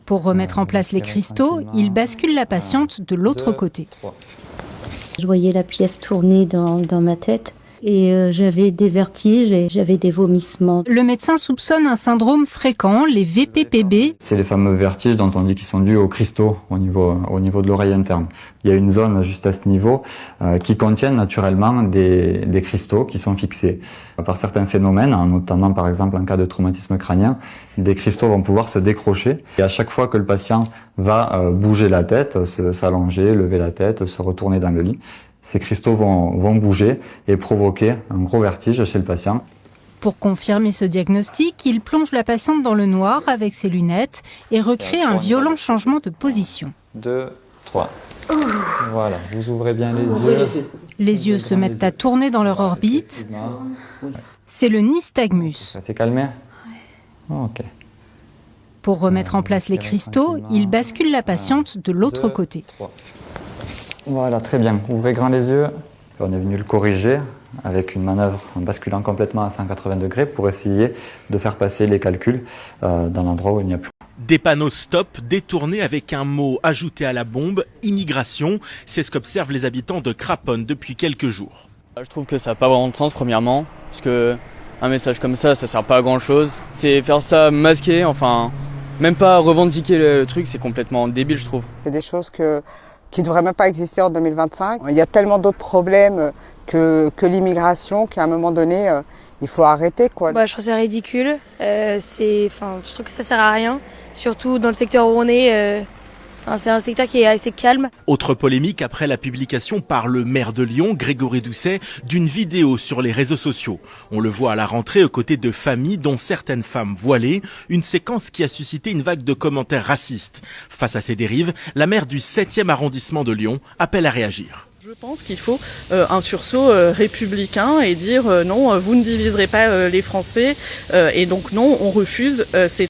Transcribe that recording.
Pour remettre en place les cristaux, il bascule la patiente de l'autre côté. Je voyais la pièce tourner dans ma tête et j'avais des vertiges et j'avais des vomissements. Le médecin soupçonne un syndrome fréquent, les VPPB. C'est les fameux vertiges dont on dit qu'ils sont dus aux cristaux au niveau de l'oreille interne. Il y a une zone juste à ce niveau qui contient naturellement des cristaux qui sont fixés. Par certains phénomènes, notamment par exemple en cas de traumatisme crânien, des cristaux vont pouvoir se décrocher. Et à chaque fois que le patient va bouger la tête, s'allonger, lever la tête, se retourner dans le lit, ces cristaux vont bouger et provoquer un gros vertige chez le patient. Pour confirmer ce diagnostic, il plonge la patiente dans le noir avec ses lunettes et recrée un violent changement de position. 2, 3. Voilà, vous ouvrez bien les yeux. Les yeux se mettent à tourner dans leur orbite. C'est le nystagmus. Ça s'est calmé ? Ok. Pour remettre en place les cristaux, il bascule la patiente de l'autre 2, côté. 3. Voilà, très bien. Ouvrez grand les yeux. On est venu le corriger avec une manœuvre en basculant complètement à 180 degrés pour essayer de faire passer les calculs dans l'endroit où il n'y a plus. Des panneaux stop détournés avec un mot ajouté à la bombe, immigration. C'est ce qu'observent les habitants de Craponne depuis quelques jours. Je trouve que ça n'a pas vraiment de sens premièrement, parce que un message comme ça sert pas à grand chose. C'est faire ça masqué, enfin, même pas revendiquer le truc, c'est complètement débile je trouve. C'est des choses qui ne devraient même pas exister en 2025. Il y a tellement d'autres problèmes que l'immigration qu'à un moment donné, il faut arrêter, quoi. Je trouve ça ridicule. Je trouve que ça sert à rien, surtout dans le secteur où on est. C'est un secteur qui est assez calme. Autre polémique après la publication par le maire de Lyon, Grégory Doucet, d'une vidéo sur les réseaux sociaux. On le voit à la rentrée aux côtés de familles dont certaines femmes voilées, une séquence qui a suscité une vague de commentaires racistes. Face à ces dérives, la maire du 7e arrondissement de Lyon appelle à réagir. Je pense qu'il faut un sursaut républicain et dire non, vous ne diviserez pas les Français et donc non, on refuse ces